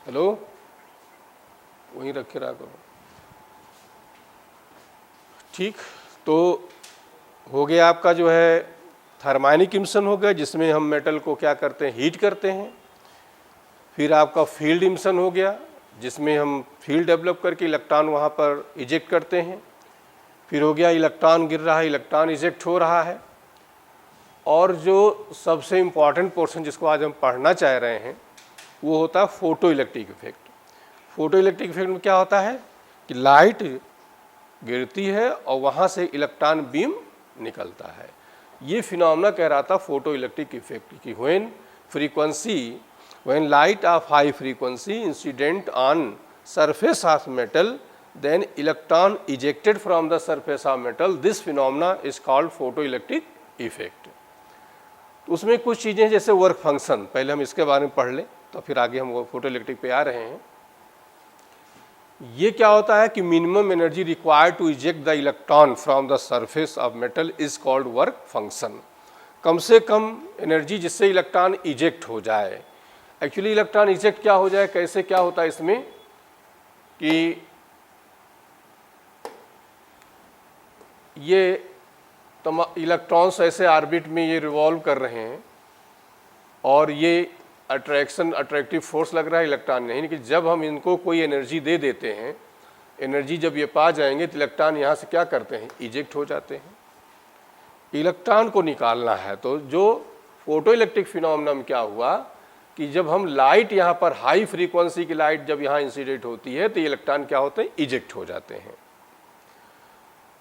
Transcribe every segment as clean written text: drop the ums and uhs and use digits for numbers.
Hello, वहीं रखे रहा करो। ठीक, तो हो गया आपका जो है थर्मोनिक इमिशन हो गया, जिसमें हम मेटल को क्या करते हैं, हीट करते हैं। फिर आपका फील्ड इमिशन हो गया, जिसमें हम फील्ड डेवलप करके इलेक्ट्रॉन वहाँ पर इजेक्ट करते हैं। फिर हो गया इलेक्ट्रॉन गिर रहा है, इलेक्ट्रॉन इजेक्ट हो रहा है। और जो सबसे इम्पॉर्टेंट पोर्शन जिसको आज हम पढ़ना चाह रहे हैं वो होता है photo electric effect. Photo electric effect में क्या होता है कि लाइट गिरती है और वहाँ से इलेक्ट्रॉन बीम निकलता है। ये फिनोमेना कह रहा था फोटो इलेक्ट्रिक इफेक्ट कि when light of high frequency incident on surface of metal, then electron ejected from the surface of metal, this phenomena is called photoelectric effect। उसमें कुछ चीज़ें जैसे वर्क फंक्शन, पहले हम इसके बारे में पढ़ लें तो फिर आगे हम वो फोटो इलेक्ट्रिक पे आ रहे हैं। ये क्या होता है कि minimum energy required to eject the electron from the surface of metal is called work function. कम से कम एनर्जी जिससे इलेक्ट्रॉन इजेक्ट हो जाए। एक्चुअली इलेक्ट्रॉन इजेक्ट क्या हो जाए, कैसे क्या होता है इसमें कि ये इलेक्ट्रॉन्स ऐसे ऑर्बिट में ये रिवॉल्व कर रहे हैं और ये अट्रैक्टिव फोर्स लग रहा है इलेक्ट्रॉन नहीं, कि जब हम इनको कोई एनर्जी दे देते हैं, एनर्जी जब ये पा जाएंगे तो इलेक्ट्रॉन यहाँ से क्या करते हैं, इजेक्ट हो जाते हैं। इलेक्ट्रॉन को निकालना है तो जो फोटो इलेक्ट्रिक फिनोमेना में क्या हुआ कि जब हम लाइट यहाँ पर हाई फ्रीक्वेंसी की लाइट जब यहाँ इंसिडेंट होती है तो इलेक्ट्रॉन क्या होते हैं, इजेक्ट हो जाते हैं।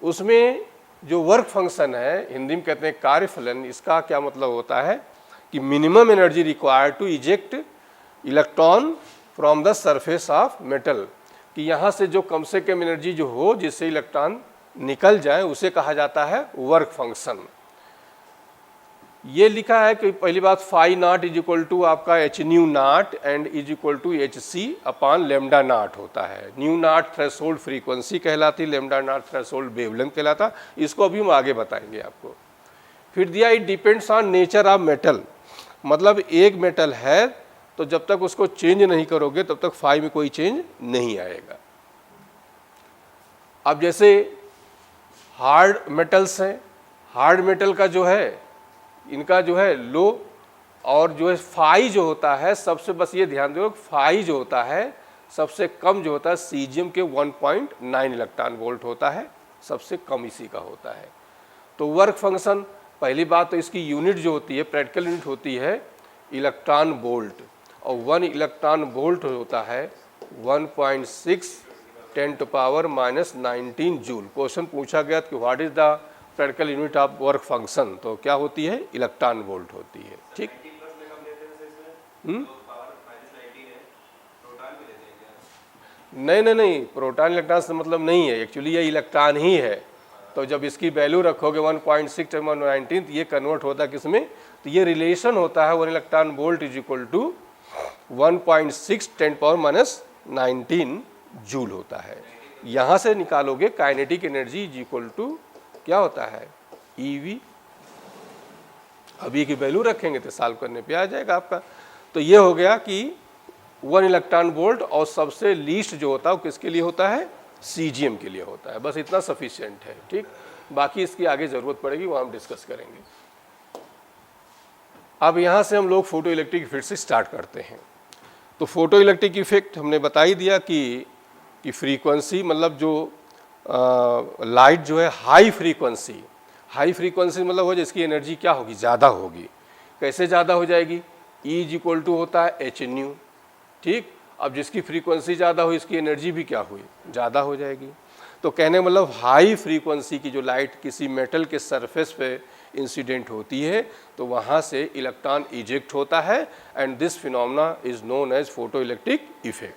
उसमें जो वर्क फंक्शन है, हिंदी में कहते हैं कार्यफलन, इसका क्या मतलब होता है कि minimum energy required to eject electron from the surface of metal, कि यहाँ से जो कम से कम एनर्जी जो हो जिससे इलेक्ट्रॉन निकल जाए उसे कहा जाता है वर्क फंक्शन। ये लिखा है कि पहली बात phi naught is equal to आपका h nu naught and is equal to h c upon lambda naught होता है। न्यू नॉट थ्रेशोल्ड फ्रीक्वेंसी कहलाती, लेमडा नॉट थ्रेशोल्ड वेवलेंथ कहलाता। इसको अभी हम आगे बताएंगे आपको। फिर दिया it depends on nature of metal, मतलब एक मेटल है तो जब तक उसको चेंज नहीं करोगे तब तक फाई में कोई चेंज नहीं आएगा। अब जैसे हार्ड मेटल्स हैं, हार्ड मेटल का जो है इनका जो है लो और जो है फाई जो होता है सबसे, बस ये ध्यान दो फाई जो होता है सबसे कम जो होता है सीजियम के 1.9 इलेक्ट्रॉन वोल्ट होता है, सबसे कम इसी का होता है। तो वर्क फंक्शन, पहली बात तो इसकी यूनिट जो होती है, प्रैक्टिकल यूनिट होती है इलेक्ट्रॉन वोल्ट, और 1 इलेक्ट्रॉन वोल्ट होता है 1.6 10⁻⁻19 जूल। क्वेश्चन पूछा गया कि what is the practical unit of work function, तो क्या होती है, इलेक्ट्रॉन वोल्ट होती है। ठीक, नहीं, प्रोटॉन इलेक्ट्रॉन से मतलब नहीं है, एक्चुअली ये इलेक्ट्रॉन ही है। तो जब इसकी वैल्यू रखोगे 1.6 10⁻19 ये कन्वर्ट होता है किसमें, तो ये रिलेशन होता है 1 electron volt is equal to 1.6 10⁻19 joule होता है। यहाँ से निकालोगे kinetic energy is equal to क्या होता है, EV। अभी की वैल्यू रखेंगे तो सॉल्व करने पे आ जाएगा आपका। तो ये हो गया कि 1 इलेक्ट्रॉन वोल्ट, और सबसे लीस्ट जो होता है वो किसके लिए होता है, सीजियम के लिए होता है। बस इतना सफिशिएंट है। ठीक, बाकी इसकी आगे ज़रूरत पड़ेगी, वो हम डिस्कस करेंगे। अब यहाँ से हम लोग फोटो इलेक्ट्रिक इफेक्ट से स्टार्ट करते हैं। तो फोटो इलेक्ट्रिक इफेक्ट हमने बता ही दिया कि फ्रीक्वेंसी, मतलब जो लाइट जो है हाई फ्रीक्वेंसी मतलब हो जिसकी एनर्जी क्या होगी, ज़्यादा होगी। कैसे ज़्यादा हो जाएगी, E इज इक्वल टू होता है एच न्यू। ठीक, अब जिसकी फ्रीक्वेंसी ज़्यादा हुई इसकी एनर्जी भी क्या हुई, ज़्यादा हो जाएगी। तो कहने मतलब हाई फ्रीक्वेंसी की जो लाइट किसी मेटल के सरफेस पे इंसिडेंट होती है तो वहाँ से इलेक्ट्रॉन इजेक्ट होता है, and this phenomena is known as photo electric effect.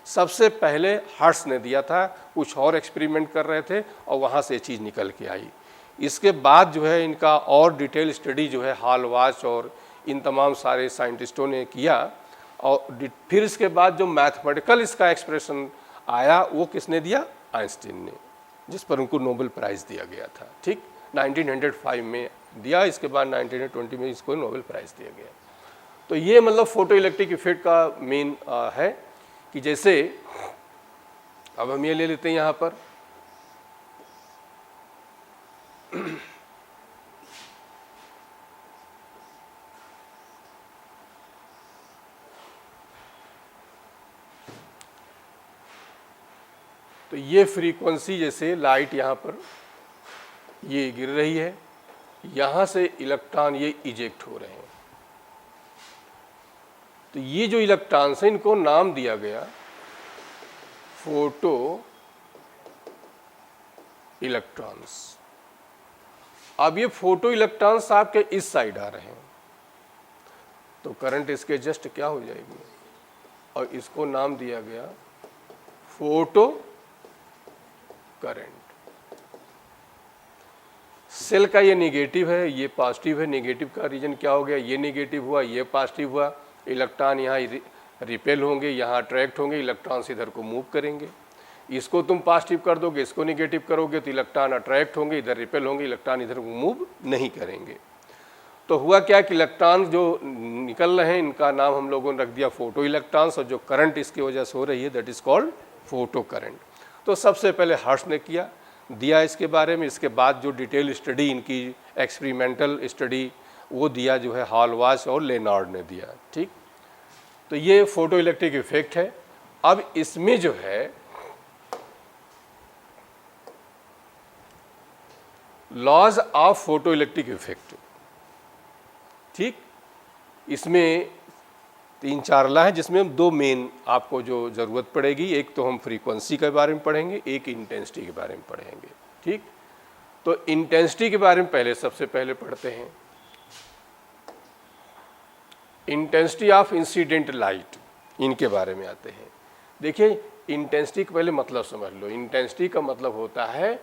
सबसे पहले हर्ट्स ने दिया था, कुछ और एक्सपेरिमेंट कर रहे थे और वहाँ से ये चीज़ निकल के आई। इसके बाद जो है इनका और डिटेल स्टडी जो है हालवाच और इन तमाम सारे साइंटिस्टों ने किया, और फिर इसके बाद जो मैथमेटिकल इसका एक्सप्रेशन आया वो किसने दिया, आइंस्टीन ने, जिस पर उनको नोबेल प्राइज़ दिया गया था। ठीक, 1905 में दिया, इसके बाद 1920 में इसको नोबेल प्राइज़ दिया गया। तो ये मतलब फोटो इलेक्ट्रिक इफेक्ट का मेन है। कि जैसे अब हम ये ले लेते हैं यहाँ पर तो ये फ्रीक्वेंसी, जैसे लाइट यहाँ पर ये गिर रही है, यहाँ से इलेक्ट्रॉन ये इजेक्ट हो रहे हैं। तो ये जो इलेक्ट्रॉन्स हैं इनको नाम दिया गया फोटो इलेक्ट्रॉन्स। अब ये फोटो इलेक्ट्रॉन्स आपके इस साइड आ रहे हैं, तो करंट इसके जस्ट क्या हो जाएगी, और इसको नाम दिया गया फोटो करंट। सेल का ये नेगेटिव है, ये पॉजिटिव है। नेगेटिव का रीजन क्या हो गया, ये नेगेटिव हुआ, ये पॉजिटिव हुआ। इलेक्ट्रॉन यहाँ रिपेल होंगे, यहाँ अट्रैक्ट होंगे, इलेक्ट्रॉन्स इधर को मूव करेंगे। इसको तुम पॉजिटिव कर दोगे, इसको नेगेटिव करोगे तो इलेक्ट्रॉन अट्रैक्ट होंगे, इधर रिपेल होंगे, इलेक्ट्रॉन इधर को मूव नहीं करेंगे। तो हुआ क्या कि इलेक्ट्रॉन जो निकल रहे हैं इनका नाम हम लोगों ने रख दिया फोटो इलेक्ट्रॉन्स, और जो करंट इसकी वजह से हो रही है that is called photo current. तो सबसे पहले हर्ट्ज ने दिया इसके बारे में। इसके बाद जो डिटेल स्टडी इनकी एक्सपेरिमेंटल स्टडी वो दिया जो है हॉलवाच और लेनार्ड ने दिया। ठीक, तो ये फोटो इलेक्ट्रिक इफेक्ट है। अब इसमें जो है laws of photo electric effect, ठीक, इसमें 3-4 लॉ है जिसमें हम 2 मेन आपको जो ज़रूरत पड़ेगी। एक तो हम फ्रीक्वेंसी के बारे में पढ़ेंगे, एक इंटेंसिटी के बारे में पढ़ेंगे। ठीक, तो इंटेंसिटी के बारे में पहले सबसे पहले पढ़ते हैं। इंटेंसिटी ऑफ इंसिडेंट लाइट, इनके बारे में आते हैं। देखिए इंटेंसिटी का पहले मतलब समझ लो। इंटेंसिटी का मतलब होता है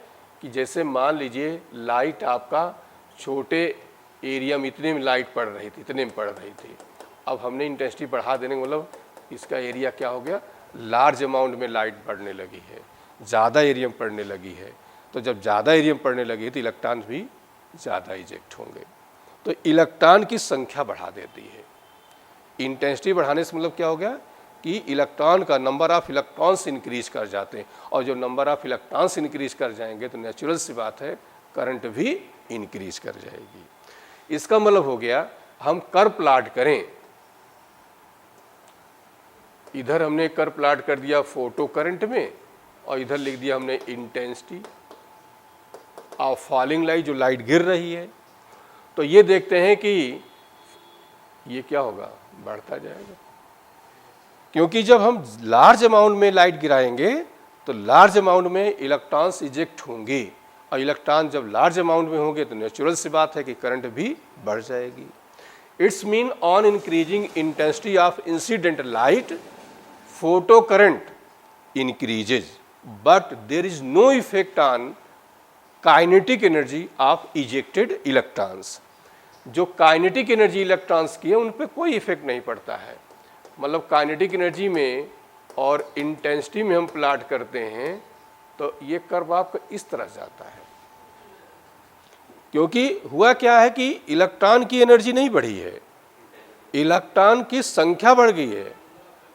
कि जैसे मान लीजिए लाइट आपका छोटे एरिया में इतने में लाइट पड़ रही थी, इतने में पड़ रही थी। अब हमने इंटेंसिटी बढ़ा देने का मतलब इसका एरिया क्या हो गया, लार्ज अमाउंट में लाइट पड़ने लगी है, ज़्यादा एरिया में पड़ने लगी है। तो जब ज़्यादा एरिया में पड़ने लगी तो इलेक्ट्रॉन भी ज़्यादा इजेक्ट होंगे, तो इलेक्ट्रॉन की संख्या बढ़ा देती है। इंटेंसिटी बढ़ाने से मतलब क्या हो गया कि इलेक्ट्रॉन का नंबर ऑफ इलेक्ट्रॉन्स इंक्रीज कर जाते हैं, और जो नंबर ऑफ इलेक्ट्रॉन्स इंक्रीज कर जाएंगे तो नेचुरल सी बात है करंट भी इंक्रीज कर जाएगी। इसका मतलब हो गया हम कर्व प्लॉट करें, इधर हमने कर्व प्लॉट कर दिया फोटो करंट में, और इधर लिख दिया हमने इंटेंसिटी ऑफ फॉलिंग लाइट, जो लाइट गिर रही है। तो ये देखते हैं कि ये क्या होगा, बढ़ता जाएगा, क्योंकि जब हम लार्ज अमाउंट में लाइट गिराएंगे तो लार्ज अमाउंट में इलेक्ट्रॉन्स इजेक्ट होंगे, और इलेक्ट्रॉन जब लार्ज अमाउंट में होंगे तो नेचुरल सी बात है कि करंट भी बढ़ जाएगी। It's mean on increasing intensity of incident light photo current increases, but there is no effect on kinetic energy of ejected electrons. जो काइनेटिक एनर्जी इलेक्ट्रॉन्स की है उन पर कोई इफेक्ट नहीं पड़ता है। मतलब काइनेटिक एनर्जी में और इंटेंसिटी में हम प्लॉट करते हैं तो ये कर्व आपका इस तरह जाता है, क्योंकि हुआ क्या है कि इलेक्ट्रॉन की एनर्जी नहीं बढ़ी है, इलेक्ट्रॉन की संख्या बढ़ गई है।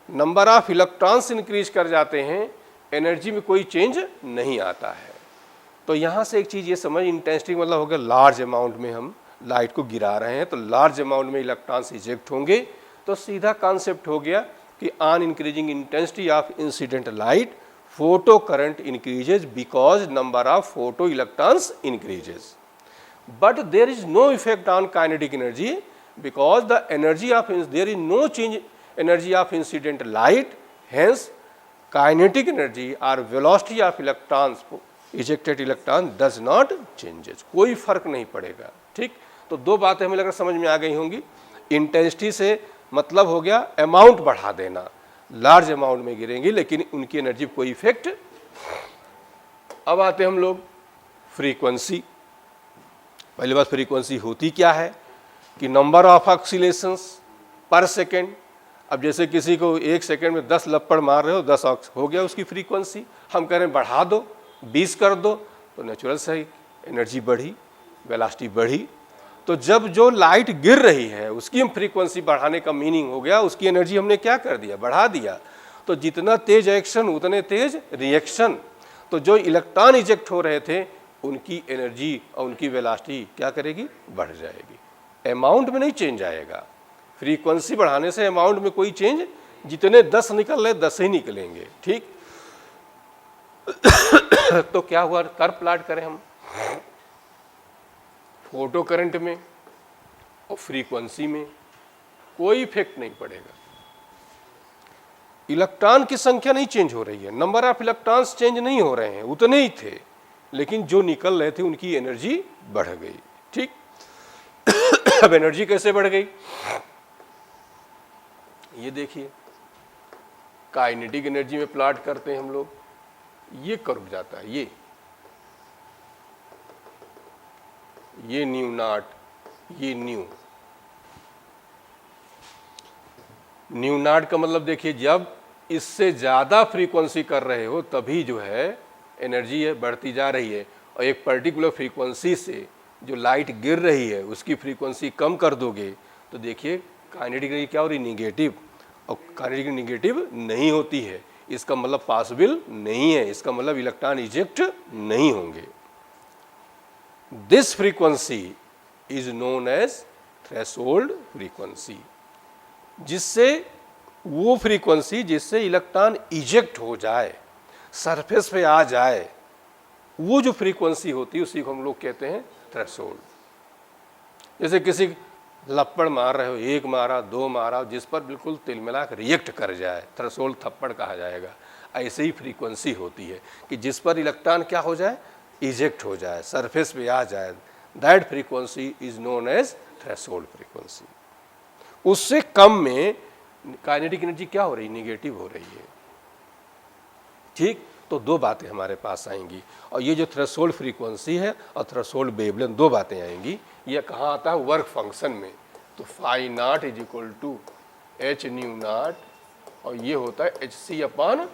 नंबर ऑफ इलेक्ट्रॉन्स इंक्रीज कर जाते हैं, एनर्जी में कोई चेंज नहीं आता है। तो यहाँ से एक चीज़ ये समझ, इंटेंसिटी मतलब हो गया लार्ज अमाउंट में हम लाइट को गिरा रहे हैं तो लार्ज अमाउंट में इलेक्ट्रॉन्स इजेक्ट होंगे। तो सीधा कॉन्सेप्ट हो गया कि on increasing intensity of incident light photo current increases because number of photo electrons increases, but there is no effect on kinetic energy because the energy of there is no change energy of incident light, hence kinetic energy or velocity of electrons ejected electron does not changes, कोई फर्क नहीं पड़ेगा। ठीक, तो 2 बातें हमें लगता समझ में आ गई होंगी। इंटेंसिटी से मतलब हो गया अमाउंट बढ़ा देना, लार्ज अमाउंट में गिरेंगी लेकिन उनकी एनर्जी कोई इफेक्ट। अब आते हम लोग फ्रीक्वेंसी। पहली बात फ्रीक्वेंसी होती क्या है कि नंबर ऑफ ऑक्सीलेशंस पर सेकेंड। अब जैसे किसी को 1 सेकेंड में 10 लपड़ मार रहे हो, 10 ऑक्स हो गया उसकी फ्रीक्वेंसी। हम कह रहे हैं बढ़ा दो, 20 कर दो, तो नेचुरल से एनर्जी बढ़ी, वेलोसिटी बढ़ी। तो जब जो लाइट गिर रही है उसकी हम फ्रीक्वेंसी बढ़ाने का मीनिंग हो गया उसकी एनर्जी हमने क्या कर दिया, बढ़ा दिया। तो जितना तेज एक्शन उतने तेज रिएक्शन। तो जो इलेक्ट्रॉन इजेक्ट हो रहे थे उनकी एनर्जी और उनकी वेलोसिटी क्या करेगी, बढ़ जाएगी। अमाउंट में नहीं चेंज आएगा, फ्रीक्वेंसी बढ़ाने से अमाउंट में कोई चेंज, जितने 10 निकल रहे 10 ही निकलेंगे, ठीक। तो क्या हुआ, कर्व प्लॉट करें हम फोटो करंट में और फ्रीक्वेंसी में, कोई इफेक्ट नहीं पड़ेगा। इलेक्ट्रॉन की संख्या नहीं चेंज हो रही है, नंबर ऑफ इलेक्ट्रॉन्स चेंज नहीं हो रहे हैं, उतने ही थे, लेकिन जो निकल रहे थे उनकी एनर्जी बढ़ गई, ठीक। अब एनर्जी कैसे बढ़ गई, ये देखिए, काइनेटिक एनर्जी में प्लॉट करते हैं हम लोग, ये कर्व जाता है, ये न्यू नॉट, ये न्यू नॉट का मतलब देखिए, जब इससे ज्यादा फ्रीक्वेंसी कर रहे हो तभी जो है एनर्जी है बढ़ती जा रही है, और एक पर्टिकुलर फ्रीक्वेंसी से जो लाइट गिर रही है उसकी फ्रीक्वेंसी कम कर दोगे तो देखिए काइनेटिक एनर्जी क्या हो रही, निगेटिव। और काइनेटिक निगेटिव नहीं होती है, इसका मतलब पॉसिबल नहीं है, इसका मतलब इलेक्ट्रॉन इजेक्ट नहीं होंगे। This frequency is known as threshold frequency, जिससे वो फ्रीक्वेंसी जिससे इलेक्ट्रॉन इजेक्ट हो जाए, सरफेस पे आ जाए, वो जो फ्रीक्वेंसी होती है उसी को हम लोग कहते हैं थ्रेशोल्ड। जैसे किसी लपड़ मार रहे हो, एक मारा, दो मारा, जिस पर बिल्कुल तिलमिलाक रिएक्ट कर जाए, थ्रेशोल्ड थप्पड़ कहा जाएगा। ऐसे ही फ्रीक्वेंसी होती है कि जिस पर इलेक्ट्रॉन क्या हो जाए, इजेक्ट हो जाए, सरफेस पे आ जाए, that frequency is known as threshold frequency. उससे कम में काइनेटिक एनर्जी क्या हो रही, निगेटिव हो रही है, ठीक। तो दो बातें हमारे पास आएंगी, और ये जो थ्रेशोल्ड फ्रीक्वेंसी है और थ्रेशोल्ड वेवलेंथ, दो बातें आएंगी। ये कहाँ आता है, वर्क फंक्शन में। तो phi naught is equal to h nu naught, और ये होता है एच सी अपॉन,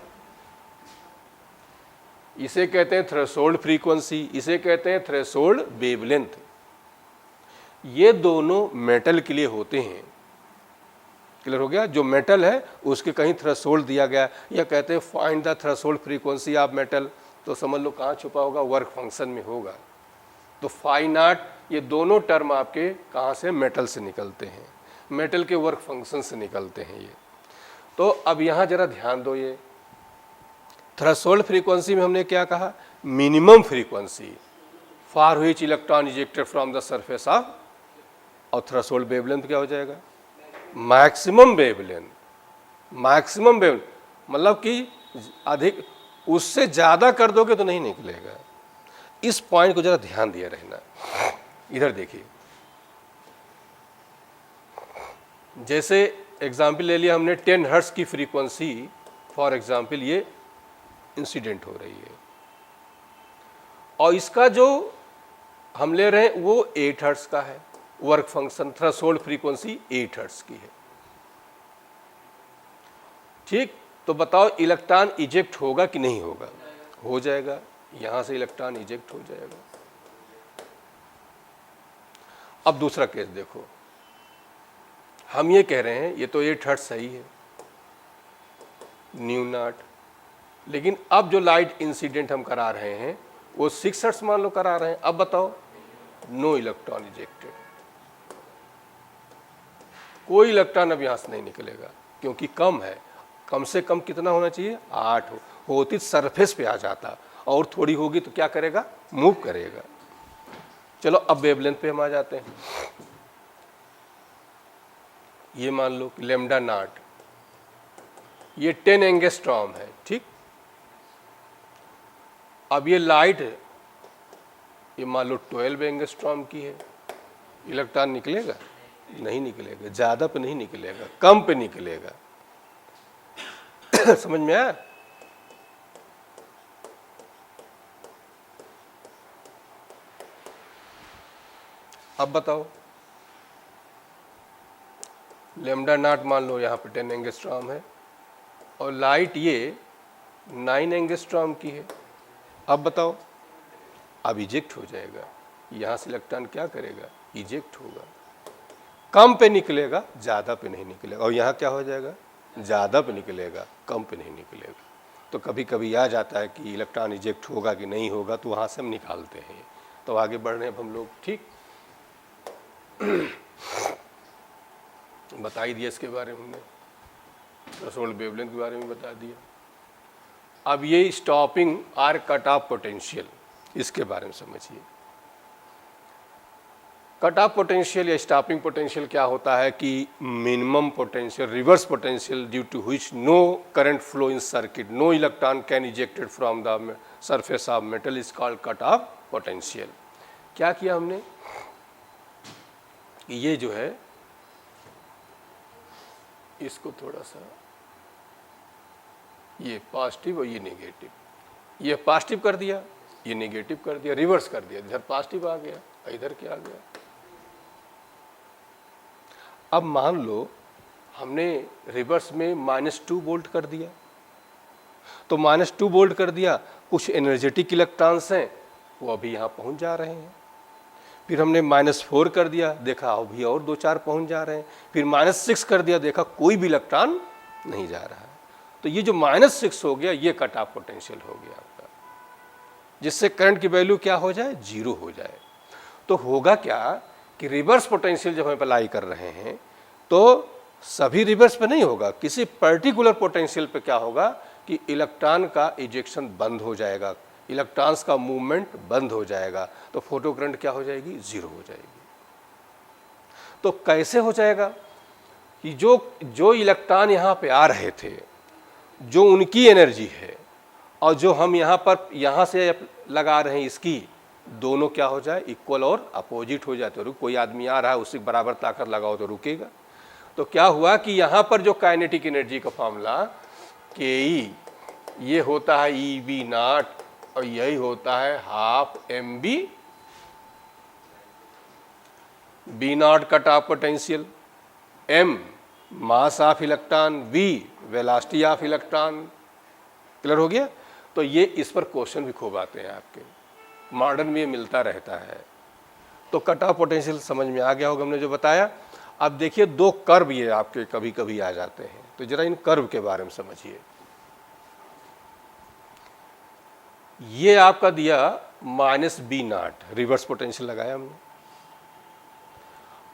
इसे कहते हैं थ्रेशोल्ड फ्रीक्वेंसी, इसे कहते हैं थ्रेशोल्ड वेवलेंथ। ये दोनों मेटल के लिए होते हैं, क्लियर हो गया। जो मेटल है उसके कहीं थ्रेशोल्ड दिया गया, या कहते हैं find the threshold frequency of metal, तो समझ लो कहाँ छुपा होगा, वर्क फंक्शन में होगा। तो फाई नॉट, ये दोनों टर्म आपके कहाँ से, मेटल से निकलते हैं, मेटल के वर्क फंक्शन से निकलते हैं ये। तो अब यहाँ जरा ध्यान दो, ये थ्रेशोल्ड फ्रीक्वेंसी में हमने क्या कहा, minimum frequency for which electron ejected from the surface of, और थ्रेशोल्ड वेवलेंथ क्या हो जाएगा, मैक्सिमम वेवलेंथ। मैक्सिमम वेवलेंथ मतलब कि अधिक, उससे ज़्यादा कर दोगे तो नहीं निकलेगा। इस पॉइंट को जरा ध्यान दिया रहना। इधर देखिए, जैसे एग्जाम्पल ले लिया हमने 10 हर्ट्ज की फ्रीक्वेंसी, फॉर एग्जाम्पल ये इंसिडेंट हो रही है, और इसका जो हम ले रहे हैं वो 8 हर्ट्ज का है, work function threshold frequency 8 hertz की है, ठीक। तो बताओ इलेक्ट्रॉन इजेक्ट होगा कि नहीं होगा, हो जाएगा, यहां से इलेक्ट्रॉन इजेक्ट हो जाएगा। अब दूसरा केस देखो, हम ये कह रहे हैं ये तो 8 हर्ट्ज सही है, न्यू नॉट, लेकिन अब जो लाइट इंसिडेंट हम करा रहे हैं वो 6 हर्ट्ज मान लो करा रहे हैं। अब बताओ, नो इलेक्ट्रॉन इजेक्टेड, कोई इलेक्ट्रॉन अब यहां से नहीं निकलेगा, क्योंकि कम है। कम से कम कितना होना चाहिए, 8 होती सरफेस पे आ जाता, और थोड़ी होगी तो क्या करेगा, मूव करेगा। चलो अब वेवलेंथ पे हम आ जाते हैं। ये मान लो कि लैम्डा नॉट, ये 10 एंगस्ट्रॉम है, ठीक। अब ये लाइट ये मान लो 12 एंगस्ट्रॉम की है, इलेक्ट्रॉन निकलेगा, नहीं निकलेगा, ज्यादा पे नहीं निकलेगा, कम पे निकलेगा। समझ में आया। अब बताओ, लैम्डा नॉट मान लो यहाँ पे 10 एंगस्ट्रॉम है, और लाइट ये 9 एंगस्ट्रॉम की है। अब बताओ, अब इजेक्ट हो जाएगा, यहाँ से इलेक्ट्रॉन क्या करेगा, इजेक्ट होगा, कम पे निकलेगा, ज़्यादा पे नहीं निकलेगा, और यहाँ क्या हो जाएगा, ज़्यादा पे निकलेगा, कम पे नहीं निकलेगा। तो कभी कभी आ जाता है कि इलेक्ट्रॉन इजेक्ट होगा कि नहीं होगा, तो वहाँ से हम निकालते हैं। तो आगे बढ़ रहे हैं अब हम लोग, ठीक। बता ही दिया इसके बारे में हमने, थ्रेशोल्ड वेवलेंथ के बारे में बता दिया। अब ये stopping or cut off potential, इसके बारे में समझिए। कट ऑफ पोटेंशियल या स्टॉपिंग पोटेंशियल क्या होता है कि minimum potential, reverse potential due to which no current flow in circuit, no electron can ejected from the surface of metal is called cut off potential. क्या किया हमने, ये जो है इसको थोड़ा सा, ये पॉजिटिव और ये नेगेटिव, ये पॉजिटिव कर दिया, ये नेगेटिव कर दिया, रिवर्स कर दिया, इधर पॉजिटिव आ गया, इधर क्या आ गया। अब मान लो हमने रिवर्स में -2 वोल्ट कर दिया, तो -2 वोल्ट कर दिया, कुछ एनर्जेटिक इलेक्ट्रॉन्स हैं वो अभी यहाँ पहुँच जा रहे हैं। फिर हमने -4 कर दिया, देखा अभी और 2-4 पहुँच जा रहे हैं। फिर -6 कर दिया, देखा कोई भी इलेक्ट्रॉन नहीं जा रहा है। तो ये जो -6 हो गया, ये कट ऑफ पोटेंशियल हो गया आपका, जिससे करंट की वैल्यू क्या हो जाए, 0 हो जाए। तो होगा क्या कि रिवर्स पोटेंशियल जब हम अप्लाई कर रहे हैं तो सभी रिवर्स पे नहीं होगा, किसी पर्टिकुलर पोटेंशियल पे क्या होगा कि इलेक्ट्रॉन का इजेक्शन बंद हो जाएगा, इलेक्ट्रॉन्स का मूवमेंट बंद हो जाएगा, तो फोटो करंट क्या हो जाएगी, 0 हो जाएगी। तो कैसे हो जाएगा कि जो इलेक्ट्रॉन यहाँ पे आ रहे थे, जो उनकी एनर्जी है और जो हम यहाँ से लगा रहे हैं इसकी, दोनों क्या हो जाए, इक्वल और अपोजिट हो जाए। तो कोई आदमी आ रहा है, उससे बराबर ताकत लगाओ तो रुकेगा। तो क्या हुआ कि यहाँ पर जो काइनेटिक एनर्जी का फॉर्मूला के ये होता है EV0 और यही होता है 12 mv B0 cut off potential, m mass of electron, v velocity of electron. Clear हो गया। तो ये इस पर क्वेश्चन भी खूब आते हैं आपके, मॉडर्न में ये मिलता रहता है। तो कट ऑफ पोटेंशियल समझ में आ गया होगा हमने जो बताया। अब देखिए 2 कर्व ये आपके कभी कभी आ जाते हैं, तो जरा इन कर्व के बारे में समझिए। ये आपका दिया -B0, रिवर्स पोटेंशियल लगाया हमने,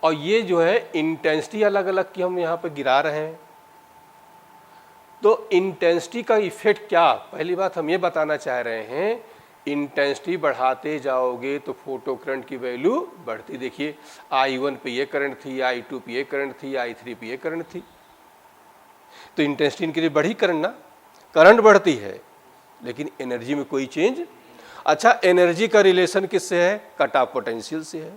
और ये जो है इंटेंसिटी अलग अलग की हम यहाँ पे गिरा रहे हैं। तो इंटेंसिटी का इफेक्ट क्या, पहली बात हम ये बताना चाह रहे हैं, इंटेंसिटी बढ़ाते जाओगे तो फोटो करंट की वैल्यू बढ़ती। देखिए I1 पे ये करंट थी, I2 पे ये करंट थी, I3 पे ये करंट थी, तो इंटेंसिटी इनक्रीज बढ़ी, करंट ना, करंट बढ़ती है लेकिन एनर्जी में कोई चेंज। अच्छा, एनर्जी का रिलेशन किससे है, कट ऑफ पोटेंशियल से है,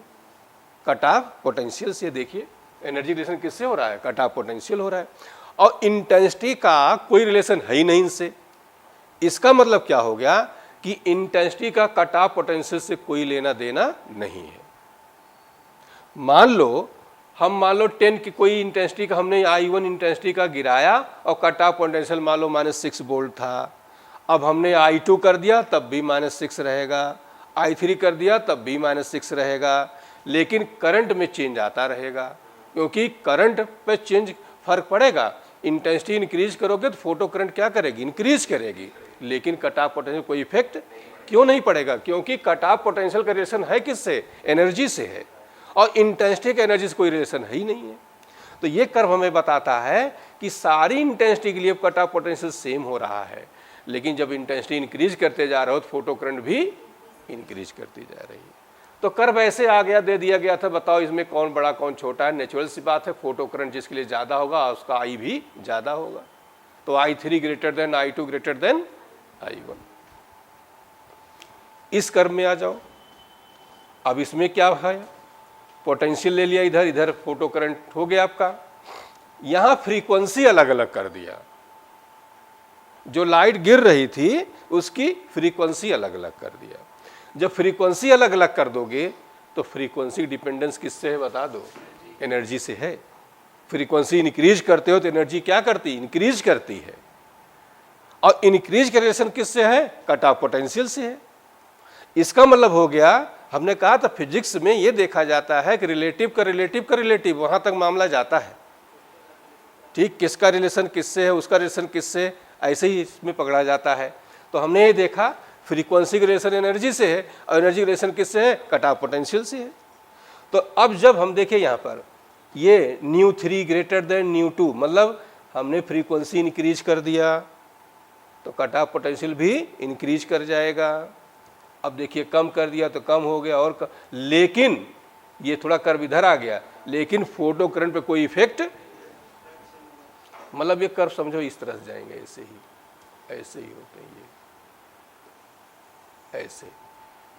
कट ऑफ पोटेंशियल से। देखिए एनर्जी रिलेशन किससे हो रहा है, कट ऑफ पोटेंशियल हो रहा है, और इंटेंसिटी का कोई रिलेशन है ही नहीं इनसे। इसका मतलब क्या हो गया कि इंटेंसिटी का कट ऑफ पोटेंशियल से कोई लेना देना नहीं है। मान लो 10 की कोई इंटेंसिटी का हमने I1 इंटेंसिटी का गिराया और कट ऑफ पोटेंशियल मान लो -6 वोल्ट था। अब हमने I2 कर दिया तब भी -6 रहेगा, I3 कर दिया तब भी -6 रहेगा, लेकिन करंट में चेंज आता रहेगा, क्योंकि करंट पे चेंज फर्क पड़ेगा। इंटेंसिटी इंक्रीज करोगे तो फोटो करंट क्या करेगी, इंक्रीज करेगी, लेकिन कट ऑफ पोटेंशियल कोई इफेक्ट क्यों नहीं पड़ेगा, क्योंकि कट ऑफ पोटेंशियल का रिलेशन है किससे, एनर्जी से है, और इंटेंसिटी का एनर्जी से कोई रिलेशन है ही नहीं है। तो ये कर्व हमें बताता है कि सारी इंटेंसिटी के लिए कट ऑफ पोटेंशियल सेम हो रहा है, लेकिन जब इंटेंसिटी इंक्रीज करते जा रहे हो तो फोटो करंट भी इंक्रीज करती जा रही है। तो कर्व ऐसे आ गया, दे दिया गया था, बताओ इसमें कौन बड़ा कौन छोटा है। नेचुरल सी बात है, फोटो करंट जिसके लिए ज़्यादा होगा उसका I भी ज़्यादा होगा। तो I3 greater than I2 greater than I1। इस कर्व में आ जाओ। अब इसमें क्या है, पोटेंशियल ले लिया इधर, इधर फोटो करंट हो गया आपका। यहाँ फ्रीक्वेंसी अलग अलग कर दिया, जो लाइट गिर रही थी उसकी फ्रीक्वेंसी अलग अलग कर दिया। जब फ्रीक्वेंसी अलग अलग कर दोगे तो फ्रीक्वेंसी डिपेंडेंस किससे है बता दो, एनर्जी से है। फ्रीक्वेंसी इंक्रीज करते हो तो एनर्जी क्या करती, इंक्रीज करती है, और इंक्रीज का रिलेशन किससे है, कट ऑफ पोटेंशियल से है। इसका मतलब हो गया, हमने कहा था फिजिक्स में ये देखा जाता है कि रिलेटिव का रिलेटिव का रिलेटिव, वहां तक मामला जाता है। ठीक, किसका रिलेशन किससे है, उसका रिलेशन किससे, ऐसे ही इसमें पकड़ा जाता है। तो हमने ये देखा फ्रीक्वेंसी का रिलेशन एनर्जी से है और एनर्जी रिलेशन किससे है, कट ऑफ पोटेंशियल से है। तो अब जब हम देखें यहाँ पर ये ν3 ग्रेटर देन ν2, मतलब हमने फ्रीक्वेंसी इंक्रीज कर दिया तो कट ऑफ पोटेंशियल भी इंक्रीज कर जाएगा। अब देखिए कम कर दिया तो कम हो गया और लेकिन ये थोड़ा कर्व इधर आ गया, लेकिन फोटो करंट पे कोई इफेक्ट, मतलब ये कर्व समझो इस तरह से जाएंगे, ऐसे ही होते हैं ये, ऐसे।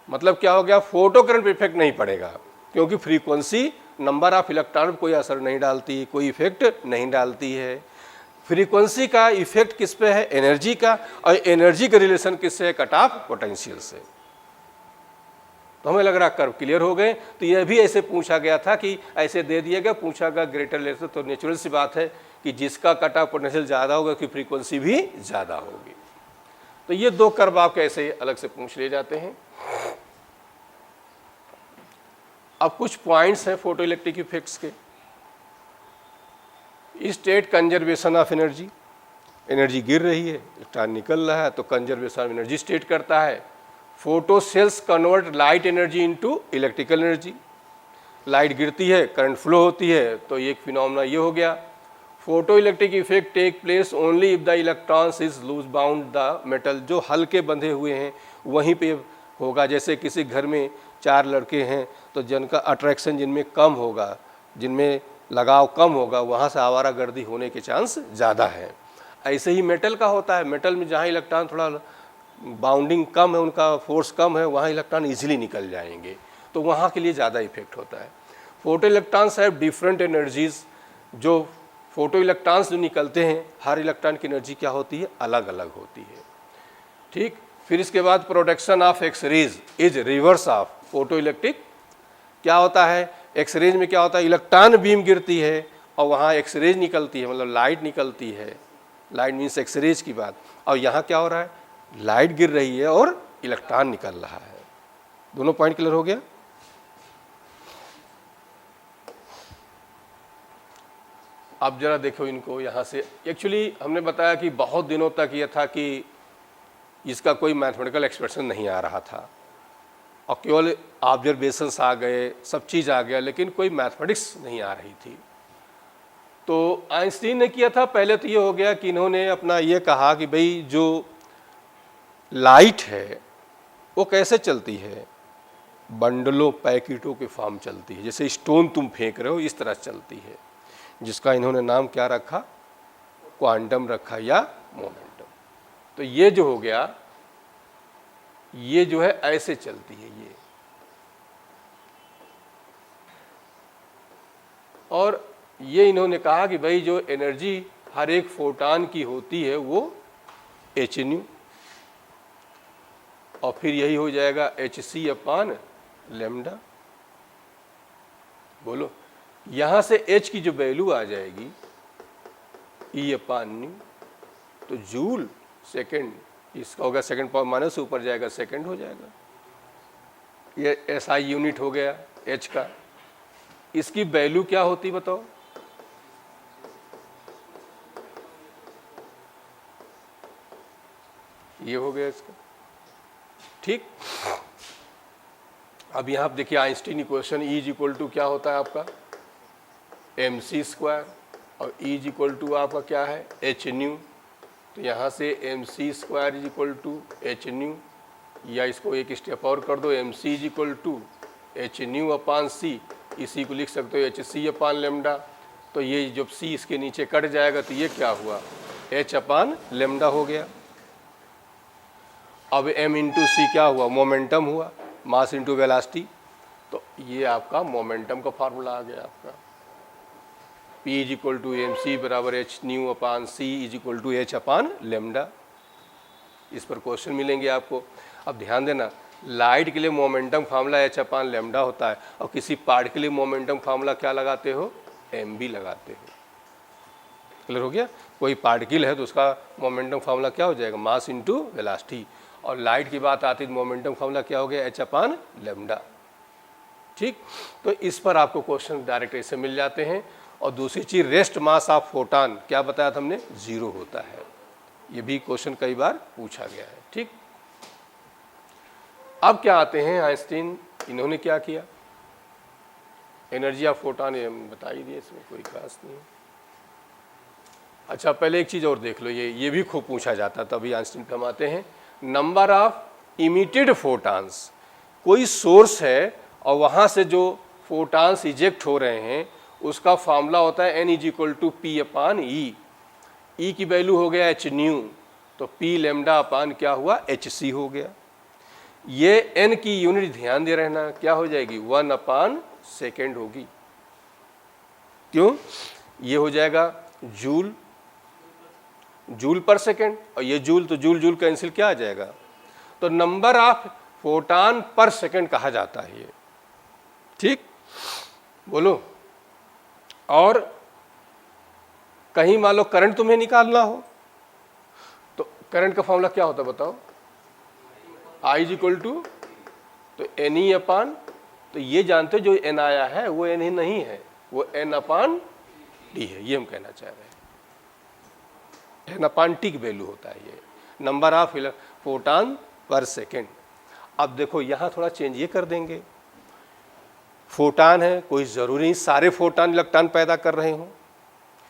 मतलब क्या हो गया, फोटो करंट पे इफेक्ट नहीं पड़ेगा क्योंकि फ्रीक्वेंसी नंबर ऑफ इलेक्ट्रॉन पर कोई असर नहीं डालती, कोई इफेक्ट नहीं डालती है। फ्रीक्वेंसी का इफेक्ट किस पे है, एनर्जी का, और एनर्जी का रिलेशन किससे है, कट ऑफ पोटेंशियल से। तो हमें लग रहा कर्व क्लियर हो गए। तो यह भी ऐसे पूछा गया था कि ऐसे दे दिया गया, पूछा गया ग्रेटर लेस, तो नेचुरल सी बात है कि जिसका कट ऑफ पोटेंशियल ज़्यादा होगा कि फ्रीक्वेंसी भी ज़्यादा होगी। तो ये दो कर्व आपके ऐसे अलग से पूछ लिए जाते हैं। अब कुछ पॉइंट्स हैं फोटो इलेक्ट्रिक इफेक्ट्स के। State conservation of energy, energy गिर रही है, इलेक्ट्रॉन निकल रहा है तो कंजर्वेशन ऑफ एनर्जी स्टेट करता है। Photo cells convert light energy into electrical energy, light गिरती है करंट फ्लो होती है, तो एक फिनोमेना ये हो गया। Photo electric effect take place only if the electrons is loose bound the metal, जो हल्के बंधे हुए हैं वहीं पे होगा। जैसे किसी घर में 4 लड़के हैं तो जिनका अट्रैक्शन जिनमें कम होगा, जिनमें लगाव कम होगा, वहाँ से आवारागर्दी होने के चांस ज़्यादा है। ऐसे ही मेटल का होता है, मेटल में जहाँ इलेक्ट्रॉन थोड़ा बाउंडिंग कम है, उनका फोर्स कम है, वहाँ इलेक्ट्रॉन इजीली निकल जाएंगे, तो वहाँ के लिए ज़्यादा इफेक्ट होता है। Photo electrons have different energies, जो फोटो इलेक्ट्रॉन्स जो निकलते हैं हर इलेक्ट्रॉन की एनर्जी क्या होती है, अलग अलग होती है। ठीक, फिर इसके बाद production of X rays is reverse of photo electric. क्या होता है, एक्स रेज में क्या होता है, इलेक्ट्रॉन बीम गिरती है और वहाँ एक्स रेज निकलती है, मतलब लाइट निकलती है, लाइट मीन्स एक्स रेज की बात। और यहाँ क्या हो रहा है, लाइट गिर रही है और इलेक्ट्रॉन निकल रहा है। दोनों पॉइंट क्लियर हो गया। अब जरा देखो इनको यहाँ से। एक्चुअली हमने बताया कि बहुत दिनों तक यह था कि इसका कोई मैथमेटिकल एक्सप्रेशन नहीं आ रहा था और केवल ऑब्जर्वेशंस आ गए, सब चीज़ आ गया, लेकिन कोई मैथमेटिक्स नहीं आ रही थी। तो आइंस्टीन ने किया था पहले, तो ये हो गया कि इन्होंने अपना ये कहा कि भाई जो लाइट है वो कैसे चलती है, बंडलों पैकेटों के फॉर्म चलती है, जैसे स्टोन तुम फेंक रहे हो इस तरह चलती है, जिसका इन्होंने नाम क्या रखा, क्वांटम रखा या मोमेंटम। तो ये जो हो गया, ये जो है ऐसे चलती है ये, और ये इन्होंने कहा कि भाई जो एनर्जी हर एक फोटॉन की होती है वो hν, और फिर यही हो जाएगा hc/λ। बोलो, यहाँ से h की जो वैल्यू आ जाएगी E/ν, तो जूल सेकेंड, इसका होगा सेकेंड पावर माइनस ऊपर जाएगा सेकेंड हो जाएगा। ये SI यूनिट हो गया h का। इसकी वैल्यू क्या होती बताओ, ये हो गया इसका। ठीक, अब यहाँ आप देखिए आइंस्टीन इक्वेशन E = क्या होता है आपका mc² और E = आपका क्या है hν। तो यहाँ से mc² = hν, या इसको एक स्टेप और कर दो, mc = hν/c, इसी को लिख सकते हो hc/λ। तो ये जब c इसके नीचे कट जाएगा तो ये क्या हुआ, h/λ हो गया। अब m × c क्या हुआ, मोमेंटम हुआ, मास इंटू वेलोसिटी। तो ये आपका मोमेंटम का फार्मूला आ गया आपका, P = mc = hν/c = h/λ। इस पर क्वेश्चन मिलेंगे आपको। अब ध्यान देना, लाइट के लिए मोमेंटम फार्मूला h/λ होता है, और किसी पार्ट के लिए मोमेंटम फार्मूला क्या लगाते हो, mv लगाते हो। क्लियर हो गया। कोई पार्टिकल है तो उसका मोमेंटम फार्मूला क्या हो जाएगा, मास इंटू वेलोसिटी। और लाइट की बात आती है मोमेंटम फार्मूला क्या हो गया, h/λ। ठीक, तो इस पर आपको क्वेश्चन डायरेक्ट ऐसे मिल जाते हैं। और दूसरी चीज़ रेस्ट मास ऑफ फोटान, क्या बताया था हमने, 0 होता है। ये भी क्वेश्चन कई बार पूछा गया है। ठीक, अब क्या आते हैं आइंस्टीन, इन्होंने क्या किया, एनर्जी ऑफ फोटान बता ही दिए, इसमें कोई खास नहीं। अच्छा, पहले एक चीज़ और देख लो, ये भी खूब पूछा जाता था, अभी आइंस्टीन पे हम आते हैं। नंबर ऑफ इमिटेड फोटान्स, कोई सोर्स है और वहाँ से जो फोटान्स इजेक्ट हो रहे हैं उसका फार्मूला होता है n = p/e। ई की वैल्यू हो गया h न्यू, तो p लैम्डा अपान क्या हुआ, hc हो गया। ये n की यूनिट ध्यान दे रहना, क्या हो जाएगी, 1/सेकेंड होगी। क्यों, ये हो जाएगा जूल, जूल पर सेकेंड, और ये जूल तो जूल जूल कैंसिल क्या आ जाएगा, तो नंबर ऑफ फोटान पर सेकेंड कहा जाता है ये। ठीक, बोलो। और कहीं मान लो करंट तुम्हें निकालना हो तो करंट का फॉर्मूला क्या होता है बताओ, I = तो NE/, तो ये जानते हो जो n आया है वो n ही नहीं है, वो n/t है, ये हम कहना चाह रहे हैं। n/t की वैल्यू होता है ये, नंबर ऑफ फोटान पर सेकेंड। अब देखो यहाँ थोड़ा चेंज ये कर देंगे, फोटान है, कोई ज़रूरी नहीं सारे फोटान इलेक्ट्रॉन पैदा कर रहे हों।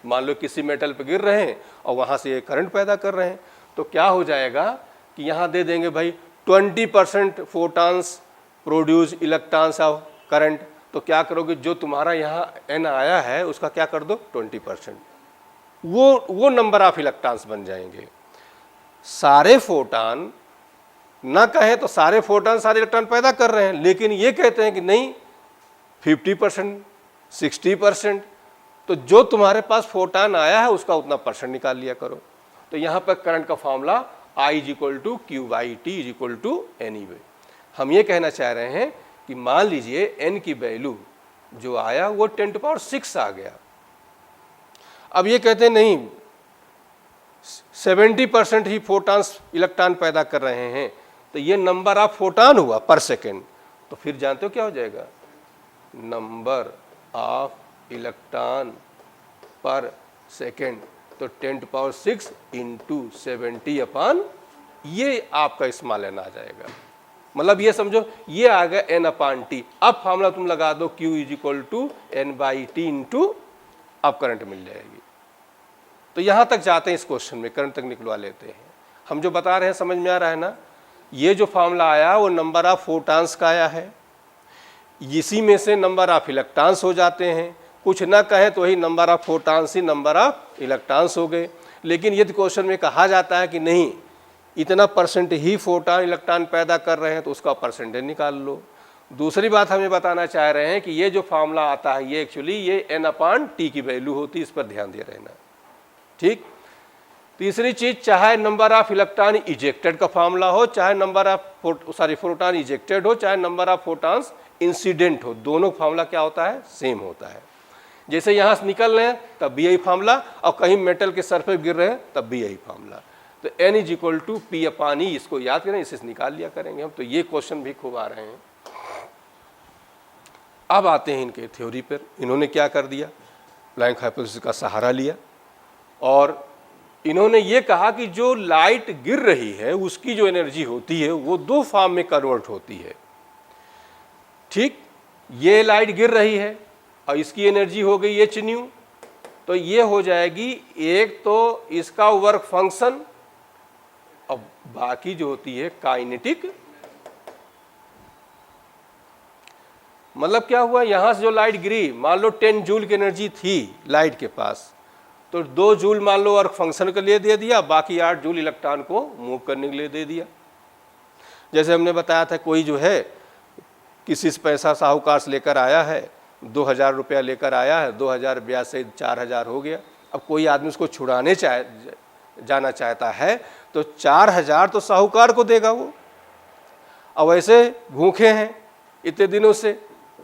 मान लो किसी मेटल पे गिर रहे हैं और वहाँ से ये करंट पैदा कर रहे हैं, तो क्या हो जाएगा कि यहाँ दे देंगे भाई 20% फोटान्स प्रोड्यूस इलेक्ट्रॉन्स ऑफ करंट, तो क्या करोगे, जो तुम्हारा यहाँ n आया है उसका क्या कर दो 20%, वो नंबर ऑफ इलेक्ट्रॉन्स बन जाएंगे। सारे फोटान ना कहें तो सारे फोटान सारे इलेक्ट्रॉन पैदा कर रहे हैं, लेकिन ये कहते हैं कि नहीं 50%, 60%, तो जो तुम्हारे पास फोटान आया है उसका उतना परसेंट निकाल लिया करो। तो यहाँ पर करंट का फॉर्मूला I = Q/T = NE। हम ये कहना चाह रहे हैं कि मान लीजिए n की वैल्यू जो आया वो 10⁶ आ गया। अब ये कहते हैं नहीं 70% ही फोटान्स इलेक्ट्रॉन पैदा कर रहे हैं, तो ये नंबर ऑफ फोटान हुआ पर सेकेंड। तो फिर जानते हो क्या हो जाएगा, नंबर ऑफ इलेक्ट्रॉन पर सेकेंड, तो 10⁶ × 70/, ये आपका स्मॉल n आ जाएगा। मतलब ये समझो ये आ गया n/t। अब फार्मूला तुम लगा दो Q = n/t × अब करंट मिल जाएगी। तो यहाँ तक जाते हैं, इस क्वेश्चन में करंट तक निकलवा लेते हैं। हम जो बता रहे हैं समझ में आ रहा है ना, ये जो फार्मूला आया वो नंबर ऑफ फोटान्स का आया है, इसी में से नंबर ऑफ इलेक्ट्रॉन्स हो जाते हैं, कुछ ना कहें तो वही नंबर ऑफ फोटान्स ही नंबर ऑफ इलेक्ट्रॉन्स हो गए। लेकिन यदि क्वेश्चन में कहा जाता है कि नहीं इतना परसेंट ही फोटान इलेक्ट्रॉन पैदा कर रहे हैं, तो उसका परसेंटेज निकाल लो। दूसरी बात हमें बताना चाह रहे हैं कि ये जो फार्मूला आता है ये एक्चुअली ये n/t की वैल्यू होती है, इस पर ध्यान दे रहना। ठीक, तीसरी चीज, चाहे नंबर ऑफ इलेक्ट्रॉन इजेक्टेड का फार्मूला हो, चाहे नंबर ऑफ फोटान इजेक्टेड हो, चाहे नंबर ऑफ फोटान्स इंसिडेंट हो, दोनों फार्मूला क्या होता है, सेम होता है। जैसे यहाँ से निकल रहे हैं तब भी यही फार्मूला, और कहीं मेटल के सरफेस गिर रहे हैं तब भी यही फार्मूला। तो n = p/e, इसको याद करें, इसे निकाल लिया करेंगे हम। तो ये क्वेश्चन भी खूब आ रहे हैं। अब आते हैं इनके थ्योरी पर। इन्होंने क्या कर दिया, प्लैंक हाइपोथेसिस का सहारा लिया और इन्होंने ये कहा कि जो लाइट गिर रही है उसकी जो एनर्जी होती है वो दो फॉर्म में कन्वर्ट होती है। ठीक, ये लाइट गिर रही है और इसकी एनर्जी हो गई h न्यू, तो ये हो जाएगी एक तो इसका वर्क फंक्शन और बाकी जो होती है काइनेटिक। मतलब क्या हुआ, यहां से जो लाइट गिरी, मान लो 10 जूल की एनर्जी थी लाइट के पास, तो 2 जूल मान लो वर्क फंक्शन के लिए दे दिया, बाकी 8 जूल इलेक्ट्रॉन को मूव करने के लिए दे दिया। जैसे हमने बताया था, कोई जो है किसी से पैसा साहूकार से लेकर आया है, 2000 रुपया लेकर आया है, 2000 ब्याज से 4000 हो गया। अब कोई आदमी उसको छुड़ाने जाना चाहता है तो 4000 तो साहूकार को देगा वो। अब वैसे भूखे हैं इतने दिनों से,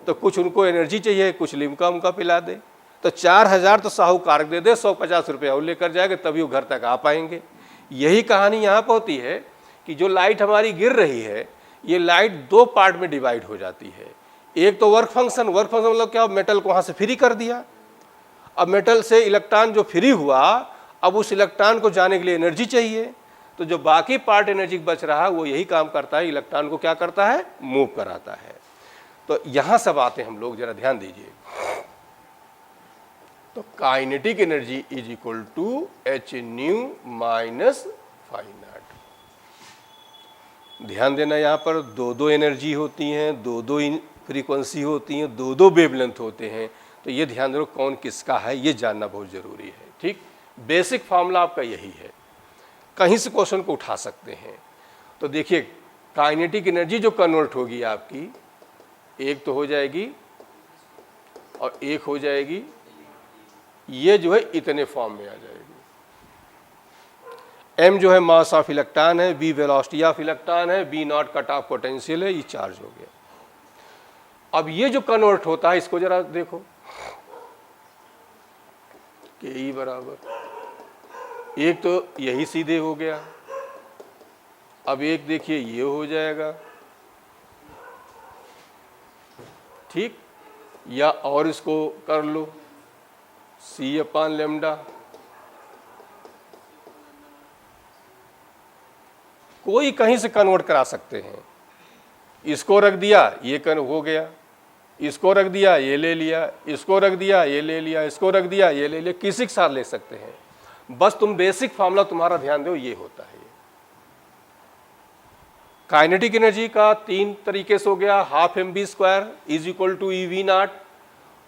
तो कुछ उनको एनर्जी चाहिए, कुछ लिमका उमका पिला दे, तो 4000 तो साहूकार दे दे, 150 रुपया और लेकर जाएगा, तभी वो घर तक आ पाएंगे। यही कहानी यहाँ पर होती है कि जो लाइट हमारी गिर रही है, ये लाइट दो पार्ट में डिवाइड हो जाती है। एक तो वर्क फंक्शन मतलब क्या, मेटल को वहाँ से फ्री कर दिया, अब मेटल से इलेक्ट्रॉन जो फ्री हुआ, अब उस इलेक्ट्रॉन को जाने के लिए एनर्जी चाहिए, तो जो बाकी पार्ट एनर्जी बच रहा है वो यही काम करता है, इलेक्ट्रॉन को क्या करता है, मूव कराता है। तो यहां सब आते हैं हम लोग, जरा ध्यान दीजिए। तो kinetic energy is equal to h nu minus phi naught. ध्यान देना, यहाँ पर दो एनर्जी होती हैं, दो फ्रीक्वेंसी होती हैं, दो वेवलेंथ होते हैं। तो ये ध्यान दो कौन किसका है, ये जानना बहुत ज़रूरी है। ठीक, बेसिक फार्मूला आपका यही है, कहीं से क्वेश्चन को उठा सकते हैं। तो देखिए, काइनेटिक एनर्जी जो कन्वर्ट होगी आपकी, एक तो हो जाएगी और एक हो जाएगी, ये जो है इतने फॉर्म में आ जाएगी। m जो है मास ऑफ इलेक्ट्रॉन है, v वेलोसिटी ऑफ इलेक्ट्रॉन है, v not cut off potential है, ये चार्ज हो गया। अब ये जो कन्वर्ट होता है, इसको जरा देखो, के ई बराबर, एक तो यही सीधे हो गया, अब एक देखिए ये हो जाएगा। ठीक, या और इसको कर लो, c अपान लेमडा, कोई कहीं से कन्वर्ट करा सकते हैं। इसको रख दिया, ये हो गया, इसको रख दिया, ये ले लिया, इसको रख दिया, ये ले लिया, इसको रख दिया, ये ले लिया, किसी के साथ ले सकते हैं। बस तुम बेसिक फार्मूला तुम्हारा ध्यान दो, ये होता है। काइनेटिक एनर्जी का 3 तरीके से हो गया, half m v square is equal to e v naught,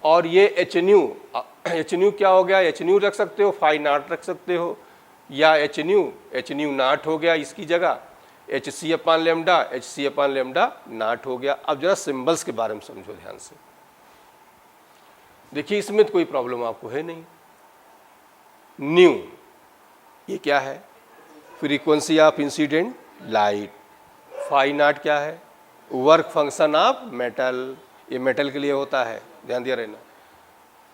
और ये एच न्यू क्या हो गया, एच न्यू रख सकते हो, फाई नॉट रख सकते हो, या एच न्यू नॉट हो गया इसकी जगह, h c upon lambda, h c upon lambda naught हो गया। अब जरा सिंबल्स के बारे में समझो ध्यान से। देखिए, इसमें तो कोई प्रॉब्लम आपको है नहीं। न्यू, ये क्या है, frequency of incident light. Phi naught क्या है, वर्क फंक्शन ऑफ मेटल, ये मेटल के लिए होता है, ध्यान दिया रहना।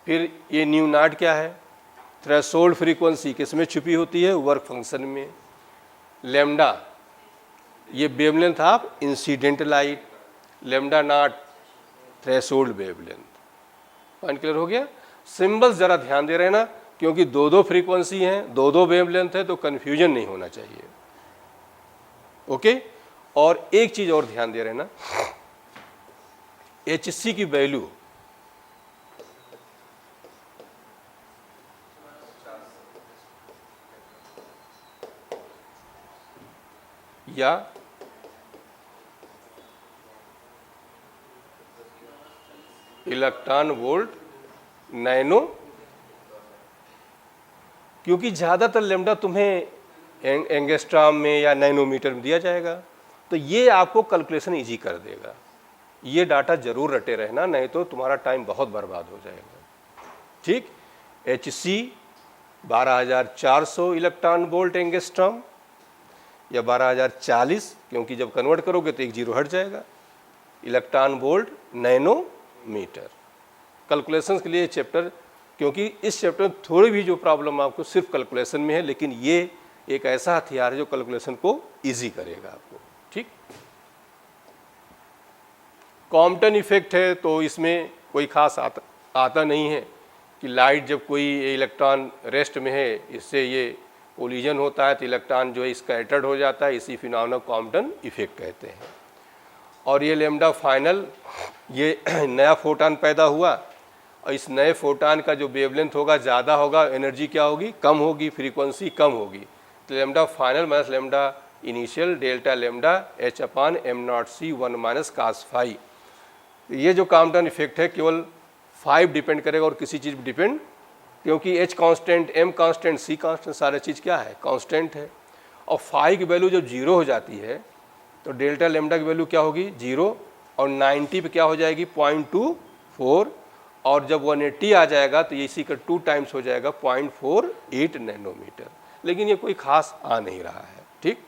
फिर ये न्यू नॉट क्या है, थ्रेशोल्ड फ्रीक्वेंसी किसमें छुपी होती है, वर्क फंक्शन में। लेमडा, ये wavelength of incident light, lambda naught threshold wavelength. Point clear हो गया। सिंबल्स जरा ध्यान दे रहे ना, क्योंकि दो फ्रीक्वेंसी हैं, दो वेवलेंथ है, तो कन्फ्यूजन नहीं होना चाहिए। ओके, और एक चीज और ध्यान दे रहे ना, एच सी की वैल्यू या इलेक्ट्रॉन वोल्ट नैनो, क्योंकि ज़्यादातर लेमडा तुम्हें एंगस्ट्रॉम में या नैनोमीटर में दिया जाएगा, तो ये आपको कैलकुलेशन इजी कर देगा। ये डाटा जरूर रटे रहना, नहीं तो तुम्हारा टाइम बहुत बर्बाद हो जाएगा। ठीक, h c 12400 electron volt angstrom या 12040, क्योंकि जब कन्वर्ट करोगे तो एक जीरो हट जाएगा, इलेक्ट्रॉन वोल्ट नैनोमीटर। कैलकुलेशंस के लिए चैप्टर, क्योंकि इस चैप्टर में थोड़ी भी जो प्रॉब्लम आपको सिर्फ कैलकुलेशन में है, लेकिन ये एक ऐसा हथियार है जो कैलकुलेशन को इजी करेगा आपको। ठीक, कॉम्पटन इफेक्ट है, तो इसमें कोई खास आता नहीं है कि लाइट जब कोई इलेक्ट्रॉन रेस्ट में है, इससे ये कोलिजन होता है तो इलेक्ट्रॉन जो है स्कैटर्ड हो जाता है, इसी फिनोमेना को कॉम्पटन इफेक्ट कहते हैं। और ये लेमडा फाइनल, ये नया फोटॉन पैदा हुआ, और इस नए फोटॉन का जो वेवलेंथ होगा ज़्यादा होगा, एनर्जी क्या होगी, कम होगी, फ्रीक्वेंसी कम होगी। तो lambda final minus lambda initial delta lambda h upon m naught c 1 minus cos phi. ये जो कॉम्पटन इफेक्ट है केवल 5 डिपेंड करेगा और किसी चीज़ पर डिपेंड, क्योंकि एच कांस्टेंट, एम कांस्टेंट, सी कांस्टेंट, सारे चीज़ क्या है, कांस्टेंट है। और फाई की वैल्यू जब जीरो हो जाती है तो डेल्टा लेमडा की वैल्यू क्या होगी, जीरो, और 90 पे क्या हो जाएगी, 0.24, और जब 180 आ जाएगा तो इसी का 2 टाइम्स हो जाएगा 0.48 नैनोमीटर। लेकिन ये कोई खास आ नहीं रहा है। ठीक।